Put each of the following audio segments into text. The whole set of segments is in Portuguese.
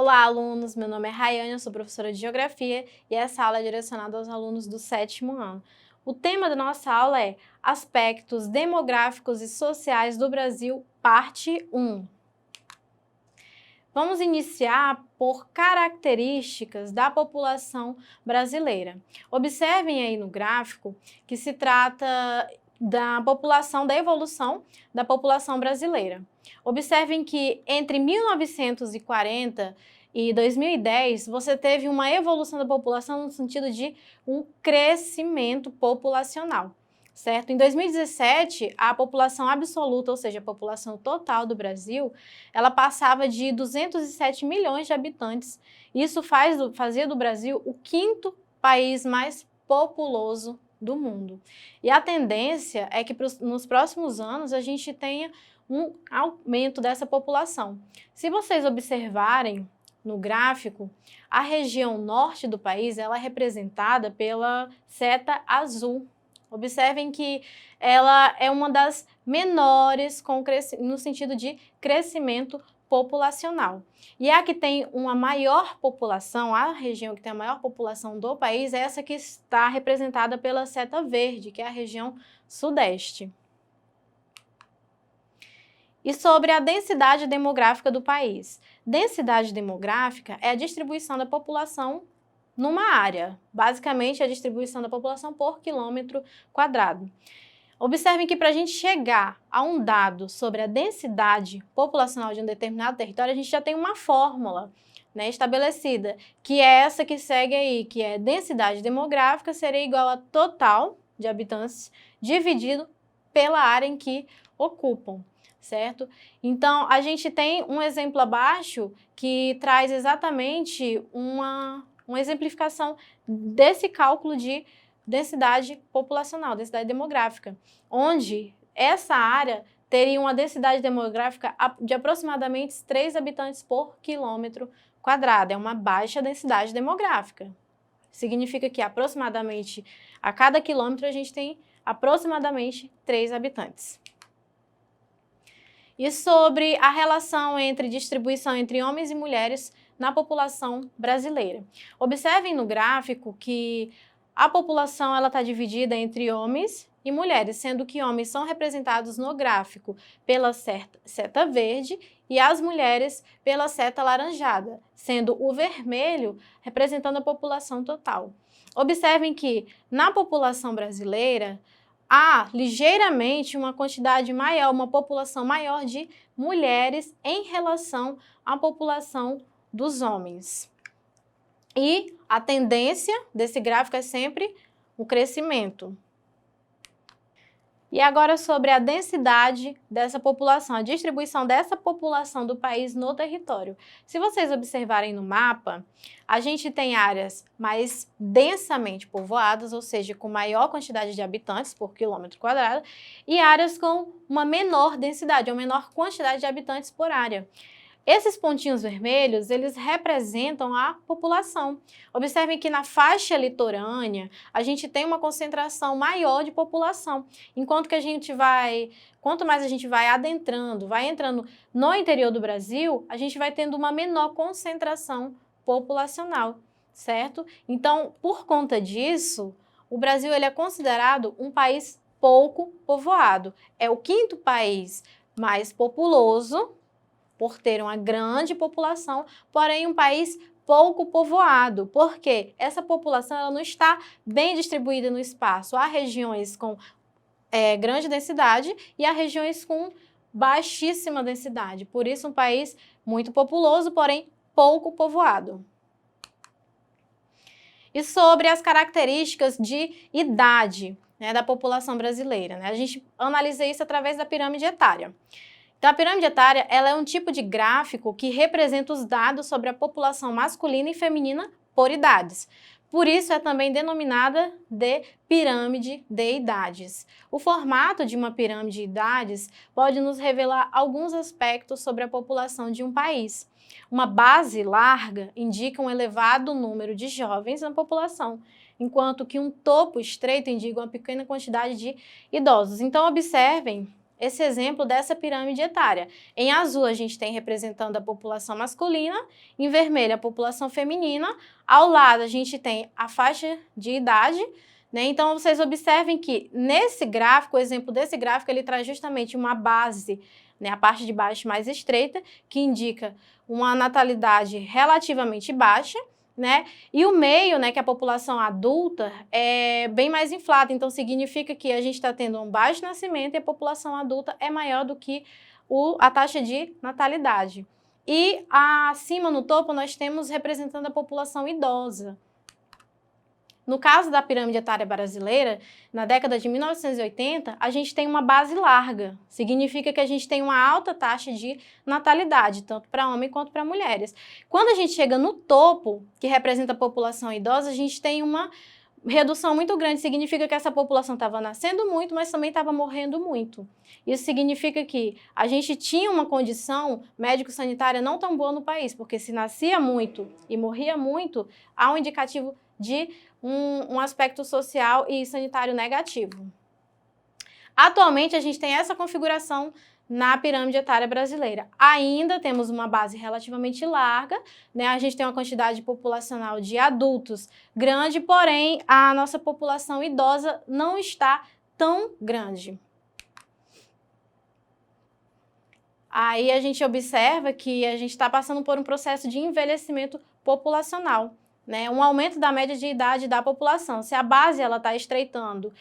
Olá, alunos! Meu nome é Rayane, eu sou professora de Geografia e essa aula é direcionada aos alunos do 7º ano. O tema da nossa aula é Aspectos Demográficos e Sociais do Brasil, parte 1. Vamos iniciar por características da população brasileira. Observem aí no gráfico que se trata da evolução da população brasileira. Observem que entre 1940 e 2010, você teve uma evolução da população no sentido de um crescimento populacional, certo? Em 2017, a população absoluta, ou seja, a população total do Brasil, ela passava de 207 milhões de habitantes. Isso fazia do Brasil o 5º país mais populoso do mundo. E a tendência é que nos próximos anos a gente tenha um aumento dessa população. Se vocês observarem no gráfico, a região norte do país ela é representada pela seta azul. Observem que ela é uma das menores no sentido de crescimento populacional. E a que tem uma maior população, a região que tem a maior população do país, é essa que está representada pela seta verde, que é a região sudeste. E sobre a densidade demográfica do país. Densidade demográfica é a distribuição da população numa área, basicamente a distribuição da população por quilômetro quadrado. Observem que para a gente chegar a um dado sobre a densidade populacional de um determinado território, a gente já tem uma fórmula, né, estabelecida, que é essa que segue aí, que é densidade demográfica seria igual a total de habitantes dividido pela área em que ocupam, certo? Então, a gente tem um exemplo abaixo que traz exatamente uma exemplificação desse cálculo de densidade populacional, densidade demográfica, onde essa área teria uma densidade demográfica de aproximadamente 3 habitantes por quilômetro quadrado. É uma baixa densidade demográfica. Significa que aproximadamente a cada quilômetro a gente tem aproximadamente 3 habitantes. E sobre a relação entre distribuição entre homens e mulheres na população brasileira. Observem no gráfico que a população está dividida entre homens e mulheres, sendo que homens são representados no gráfico pela seta verde e as mulheres pela seta laranjada, sendo o vermelho representando a população total. Observem que na população brasileira há ligeiramente uma quantidade maior, uma população maior de mulheres em relação à população dos homens. E a tendência desse gráfico é sempre o crescimento. E agora sobre a densidade dessa população, a distribuição dessa população do país no território. Se vocês observarem no mapa, a gente tem áreas mais densamente povoadas, ou seja, com maior quantidade de habitantes por quilômetro quadrado, e áreas com uma menor densidade, ou menor quantidade de habitantes por área. Esses pontinhos vermelhos, eles representam a população. Observem que na faixa litorânea, a gente tem uma concentração maior de população, enquanto que quanto mais a gente vai adentrando, vai entrando no interior do Brasil, a gente vai tendo uma menor concentração populacional, certo? Então, por conta disso, o Brasil ele é considerado um país pouco povoado. É o 5º país mais populoso, por ter uma grande população, porém um país pouco povoado, porque essa população ela não está bem distribuída no espaço. Há regiões com grande densidade e há regiões com baixíssima densidade. Por isso, um país muito populoso, porém pouco povoado. E sobre as características de idade, né, da população brasileira, né? A gente analisa isso através da pirâmide etária. Então, a pirâmide etária ela é um tipo de gráfico que representa os dados sobre a população masculina e feminina por idades. Por isso, é também denominada de pirâmide de idades. O formato de uma pirâmide de idades pode nos revelar alguns aspectos sobre a população de um país. Uma base larga indica um elevado número de jovens na população, enquanto que um topo estreito indica uma pequena quantidade de idosos. Então, observem esse exemplo dessa pirâmide etária. Em azul, a gente tem representando a população masculina, em vermelho, a população feminina. Ao lado, a gente tem a faixa de idade, né? Então, vocês observem que nesse gráfico, o exemplo desse gráfico, ele traz justamente uma base, né, a parte de baixo mais estreita, que indica uma natalidade relativamente baixa, né? E o meio, né, que é a população adulta, é bem mais inflada. Então, significa que a gente está tendo um baixo nascimento e a população adulta é maior do que a taxa de natalidade. E acima, no topo, nós temos representando a população idosa. No caso da pirâmide etária brasileira, na década de 1980, a gente tem uma base larga. Significa que a gente tem uma alta taxa de natalidade, tanto para homens quanto para mulheres. Quando a gente chega no topo, que representa a população idosa, a gente tem uma redução muito grande. Significa que essa população estava nascendo muito, mas também estava morrendo muito. Isso significa que a gente tinha uma condição médico-sanitária não tão boa no país, porque se nascia muito e morria muito, há um indicativo de um aspecto social e sanitário negativo. Atualmente, a gente tem essa configuração na pirâmide etária brasileira. Ainda temos uma base relativamente larga, né? A gente tem uma quantidade populacional de adultos grande, porém, a nossa população idosa não está tão grande. Aí a gente observa que a gente está passando por um processo de envelhecimento populacional, né, um aumento da média de idade da população. Se a base está estreitando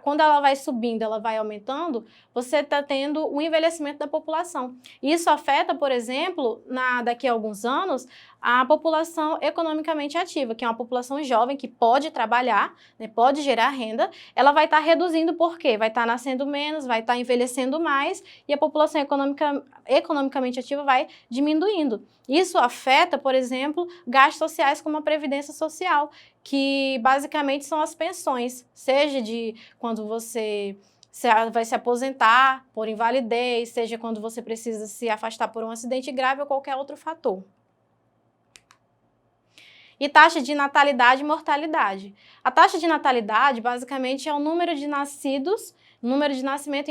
quando ela vai subindo, ela vai aumentando, você está tendo um envelhecimento da população. Isso afeta, por exemplo, daqui a alguns anos, a população economicamente ativa, que é uma população jovem que pode trabalhar, né, pode gerar renda, ela vai estar reduzindo por quê? Vai estar nascendo menos, vai estar envelhecendo mais e a população economicamente ativa vai diminuindo. Isso afeta, por exemplo, gastos sociais como a previdência social, que basicamente são as pensões, seja de quando você vai se aposentar por invalidez, seja quando você precisa se afastar por um acidente grave ou qualquer outro fator. E taxa de natalidade e mortalidade. A taxa de natalidade, basicamente, é o número de nascidos, número de nascimento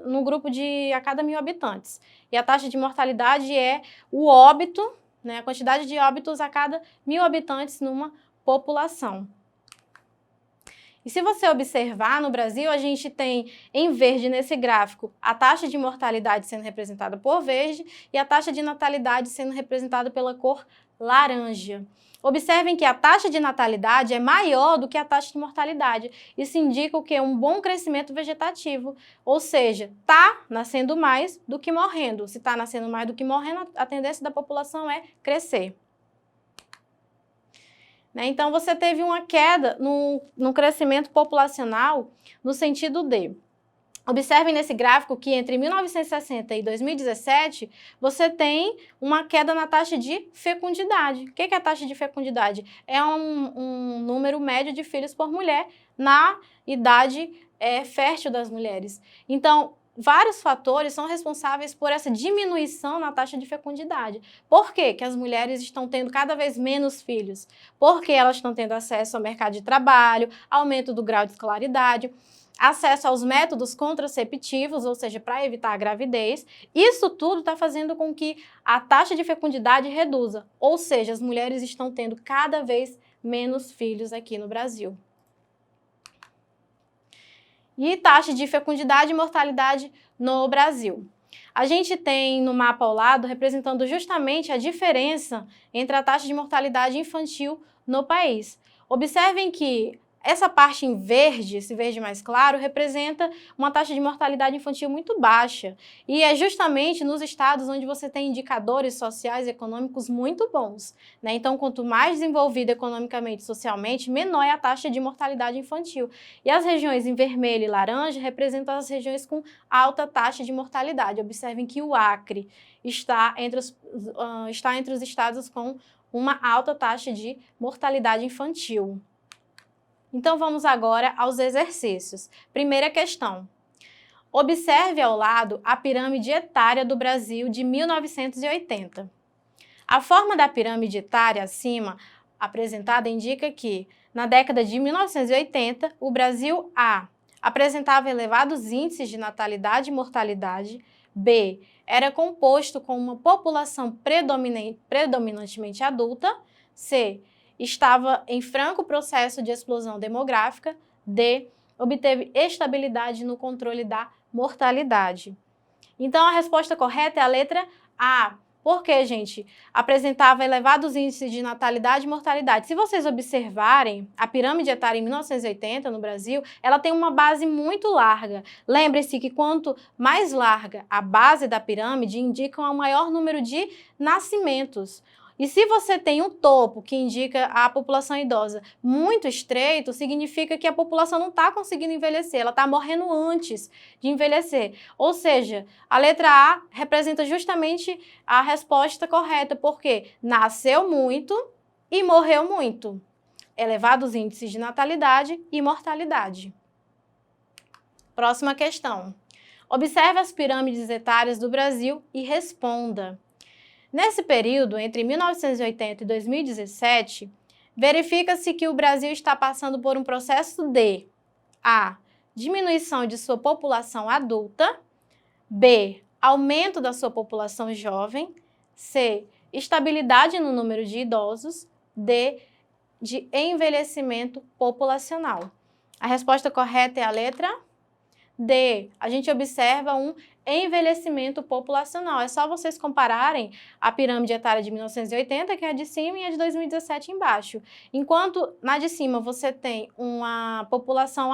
no grupo a cada 1.000 habitantes. E a taxa de mortalidade é o óbito, né, a quantidade de óbitos a cada 1.000 habitantes numa população. E se você observar, no Brasil, a gente tem em verde nesse gráfico a taxa de mortalidade sendo representada por verde e a taxa de natalidade sendo representada pela cor laranja. Observem que a taxa de natalidade é maior do que a taxa de mortalidade. Isso indica o quê? Um bom crescimento vegetativo, ou seja, está nascendo mais do que morrendo. Se está nascendo mais do que morrendo, a tendência da população é crescer. Então, você teve uma queda no crescimento populacional no sentido de... Observem nesse gráfico que entre 1960 e 2017, você tem uma queda na taxa de fecundidade. O que é a taxa de fecundidade? É um número médio de filhos por mulher na idade fértil das mulheres. Então, vários fatores são responsáveis por essa diminuição na taxa de fecundidade. Por quê que as mulheres estão tendo cada vez menos filhos? Porque elas estão tendo acesso ao mercado de trabalho, aumento do grau de escolaridade, acesso aos métodos contraceptivos, ou seja, para evitar a gravidez. Isso tudo está fazendo com que a taxa de fecundidade reduza, ou seja, as mulheres estão tendo cada vez menos filhos aqui no Brasil. E taxa de fecundidade e mortalidade no Brasil. A gente tem no mapa ao lado representando justamente a diferença entre a taxa de mortalidade infantil no país. Observem que essa parte em verde, esse verde mais claro, representa uma taxa de mortalidade infantil muito baixa. E é justamente nos estados onde você tem indicadores sociais e econômicos muito bons, né? Então, quanto mais desenvolvido economicamente e socialmente, menor é a taxa de mortalidade infantil. E as regiões em vermelho e laranja representam as regiões com alta taxa de mortalidade. Observem que o Acre está entre os estados com uma alta taxa de mortalidade infantil. Então, vamos agora aos exercícios. Primeira questão. Observe ao lado a pirâmide etária do Brasil de 1980. A forma da pirâmide etária acima apresentada indica que, na década de 1980, o Brasil A apresentava elevados índices de natalidade e mortalidade. B, era composto com uma população predominantemente adulta. C, estava em franco processo de explosão demográfica. D, obteve estabilidade no controle da mortalidade. Então, a resposta correta é a letra A. Por quê, gente? Apresentava elevados índices de natalidade e mortalidade. Se vocês observarem, a pirâmide etária em 1980 no Brasil, ela tem uma base muito larga. Lembre-se que quanto mais larga a base da pirâmide, indica um maior número de nascimentos. E se você tem um topo que indica a população idosa muito estreito, significa que a população não está conseguindo envelhecer, ela está morrendo antes de envelhecer. Ou seja, a letra A representa justamente a resposta correta, porque nasceu muito e morreu muito. Elevados índices de natalidade e mortalidade. Próxima questão. Observe as pirâmides etárias do Brasil e responda. Nesse período, entre 1980 e 2017, verifica-se que o Brasil está passando por um processo de A. Diminuição de sua população adulta. B. Aumento da sua população jovem. C. Estabilidade no número de idosos. D. De envelhecimento populacional. A resposta correta é a letra D. A gente observa um envelhecimento populacional. É só vocês compararem a pirâmide etária de 1980, que é a de cima, e a de 2017 embaixo. Enquanto na de cima você tem uma população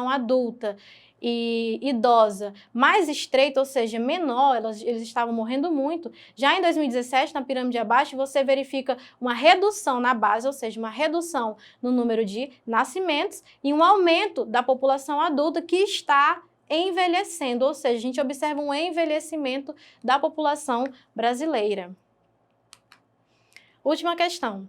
adulta e idosa mais estreita, ou seja, menor, eles estavam morrendo muito. Já em 2017, na pirâmide abaixo, você verifica uma redução na base, ou seja, uma redução no número de nascimentos e um aumento da população adulta que está envelhecendo, ou seja, a gente observa um envelhecimento da população brasileira. Última questão.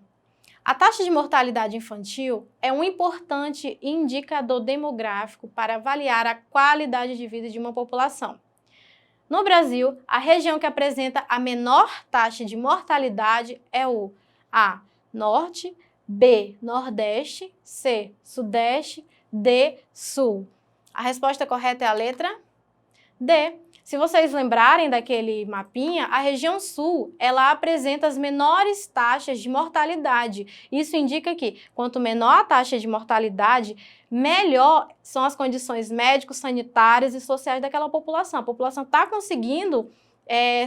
A taxa de mortalidade infantil é um importante indicador demográfico para avaliar a qualidade de vida de uma população. No Brasil, a região que apresenta a menor taxa de mortalidade é o A. Norte, B. Nordeste, C. Sudeste, D. Sul. A resposta correta é a letra D. Se vocês lembrarem daquele mapinha, a região sul, ela apresenta as menores taxas de mortalidade. Isso indica que, quanto menor a taxa de mortalidade, melhor são as condições médico-sanitárias e sociais daquela população. A população está conseguindo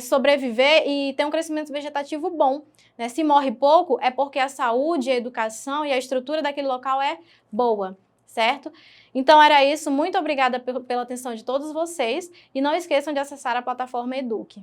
sobreviver e ter um crescimento vegetativo bom, né? Se morre pouco, é porque a saúde, a educação e a estrutura daquele local é boa, certo? Então era isso, muito obrigada pela atenção de todos vocês e não esqueçam de acessar a plataforma Eduque.